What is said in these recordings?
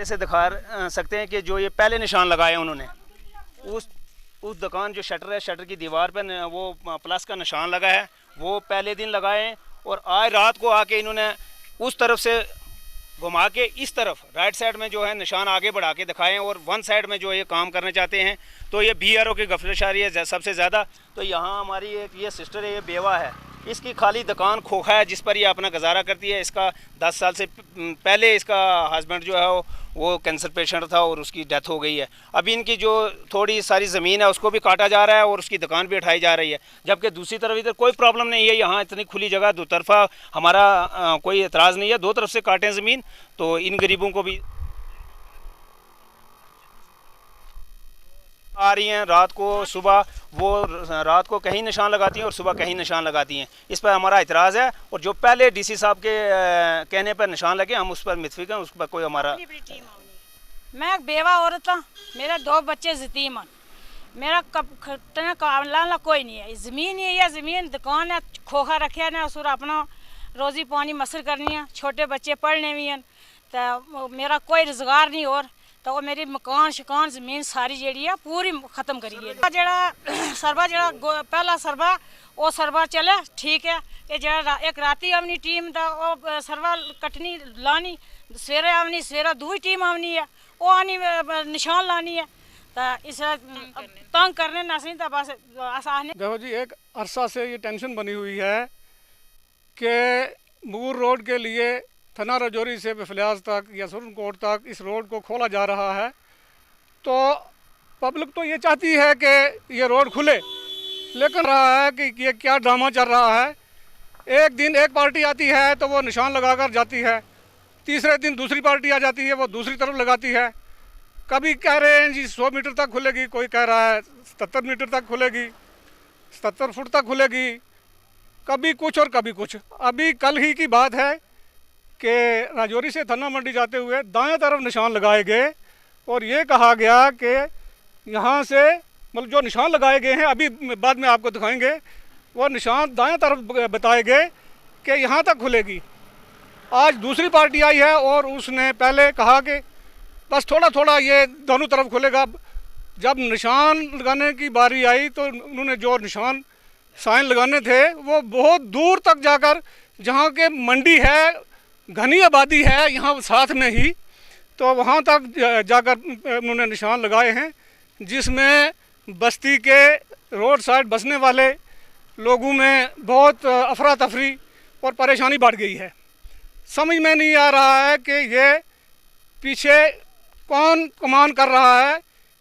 से दिखा सकते हैं कि जो ये पहले निशान लगाए उन्होंने उस दुकान जो शटर है, शटर की दीवार पर वो प्लस का निशान लगा है, वो पहले दिन लगाए हैं। और आज रात को आके इन्होंने उस तरफ से घुमा के इस तरफ राइट साइड में जो है निशान आगे बढ़ा के दिखाए हैं और वन साइड में जो ये काम करने चाहते हैं। तो ये BRO की गफलत आ रही है सबसे ज़्यादा। तो यहाँ हमारी एक ये सिस्टर है, ये बेवा है, इसकी खाली दुकान खोखा है जिस पर ये अपना गुजारा करती है। इसका 10 साल से पहले इसका हस्बैंड जो है वो कैंसर पेशेंट था और उसकी डेथ हो गई है। अभी इनकी जो थोड़ी सारी ज़मीन है उसको भी काटा जा रहा है और उसकी दुकान भी उठाई जा रही है, जबकि दूसरी तरफ इधर कोई प्रॉब्लम नहीं है। यहाँ इतनी खुली जगह, दो तरफा हमारा कोई एतराज़ नहीं है, दो तरफ से काटें ज़मीन। तो इन गरीबों को भी आ रही हैं रात को, सुबह वो रात को कहीं निशान लगाती हैं और सुबह कहीं निशान लगाती हैं। इस पर हमारा इतराज़ है और जो पहले DC साहब के कहने पर निशान लगे हम उस पर मुतफिक हैं, उस पर कोई हमारा। मैं एक बेवा औरत हूँ, मेरे 2 बच्चे यतीम हैं, मेरा कामला कोई नहीं है। ज़मीन ही है, ज़मीन दुकान है, खोखा रखे ने उस अपना रोज़ी पानी मसर करनी है, छोटे बच्चे पढ़ने भी हैं। तो मेरा कोई रोज़गार नहीं और तो वो मेरी मकान शकान ज़मीन सारी जी है पूरी ख़त्म करी है। जरा सरबा जरा पहला सरबा वो सरबा चले ठीक है, ये जरा एक राती आवनी टीम दा वो सरबा कटनी लानी, सवेरे आवनी, सवेरे दूई टीम आवनी है, वो आनी निशान लानी है। तो इस तंग करने ना सही तो बस आसान। देखो जी, एक अरसा से ये टेंशन बनी हुई है कि मूर रोड के लिए थाना राजौरी से बिफलियाज तक या सुरनकोट तक इस रोड को खोला जा रहा है। तो पब्लिक तो ये चाहती है कि ये रोड खुले, लेकिन रहा है कि ये क्या ड्रामा चल रहा है। एक दिन एक पार्टी आती है तो वो निशान लगाकर जाती है, तीसरे दिन दूसरी पार्टी आ जाती है, वो दूसरी तरफ लगाती है। कभी कह रहे हैं जी 100 मीटर तक खुलेगी, कोई कह रहा है 77 मीटर तक खुलेगी, 77 फुट तक खुलेगी, कभी कुछ और कभी कुछ। अभी कल ही की बात है कि राजौरी से थाना मंडी जाते हुए दाएं तरफ निशान लगाए गए और ये कहा गया कि यहाँ से मतलब जो निशान लगाए गए हैं अभी बाद में आपको दिखाएंगे, वो निशान दाएं तरफ बताए गए कि यहाँ तक खुलेगी। आज दूसरी पार्टी आई है और उसने पहले कहा कि बस थोड़ा थोड़ा ये दोनों तरफ खुलेगा। जब निशान लगाने की बारी आई तो उन्होंने जो निशान साइन लगाने थे वो बहुत दूर तक जाकर, जहाँ के मंडी है, घनी आबादी है यहाँ साथ में ही, तो वहाँ तक जाकर उन्होंने निशान लगाए हैं, जिसमें बस्ती के रोड साइड बसने वाले लोगों में बहुत अफरा तफरी और परेशानी बढ़ गई है। समझ में नहीं आ रहा है कि ये पीछे कौन कमान कर रहा है,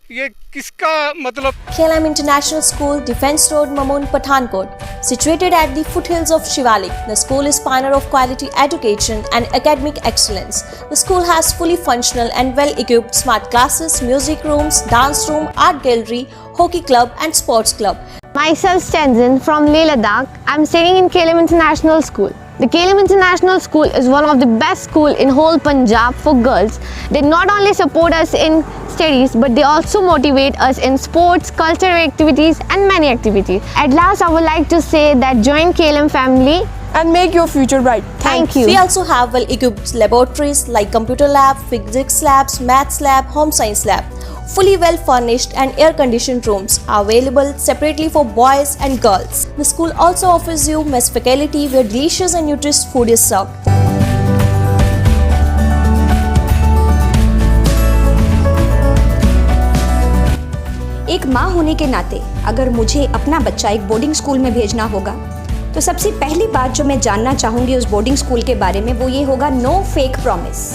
ये किसका मतलब। KLM International School, Defence Road, Mamoon, Pathankot. Situated at the foothills of Shivalik, the school is pioneer of quality education and academic excellence. The school has fully functional and well-equipped smart classes, music rooms, dance room, art gallery, hockey club and sports club. Myself Tenzin from Leh Ladakh. I'm studying in KLM International School. The KLM International School is one of the best schools in whole Punjab for girls. They not only support us in studies, but they also motivate us in sports, cultural activities and many activities. At last, I would like to say that join KLM family and make your future bright. Thank you. We also have well-equipped laboratories like computer lab, physics labs, maths lab, home science lab. Fully well-furnished and air-conditioned rooms are available separately for boys and girls. The school also offers you mess faculty where delicious and nutritious food is served. एक माँ होने के नाते अगर मुझे अपना बच्चा एक बोर्डिंग स्कूल में भेजना होगा तो सबसे पहली बात जो मैं जानना चाहूँगी उस बोर्डिंग स्कूल के बारे में वो ये होगा no fake promise.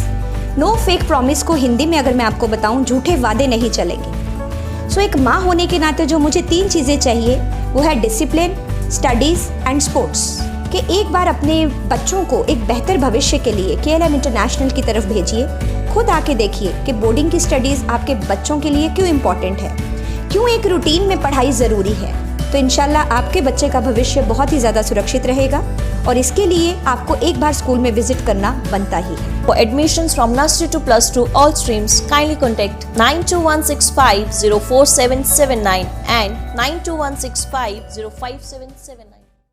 No fake promise को हिंदी में अगर मैं आपको बताऊं, झूठे वादे नहीं चलेंगे। सो एक माँ होने के नाते जो मुझे 3 चीज़ें चाहिए वो है डिसिप्लिन, स्टडीज़ एंड स्पोर्ट्स। कि एक बार अपने बच्चों को एक बेहतर भविष्य के लिए KLM इंटरनेशनल की तरफ भेजिए। खुद आके देखिए कि बोर्डिंग की स्टडीज़ आपके बच्चों के लिए क्यों इम्पॉर्टेंट है, क्यों एक रूटीन में पढ़ाई ज़रूरी है। तो इंशाल्लाह आपके बच्चे का भविष्य बहुत ही ज़्यादा सुरक्षित रहेगा और इसके लिए आपको एक बार स्कूल में विजिट करना बनता ही है। For admissions from nursery to +2 all streams, kindly contact 92165 04779 and 92165 05779.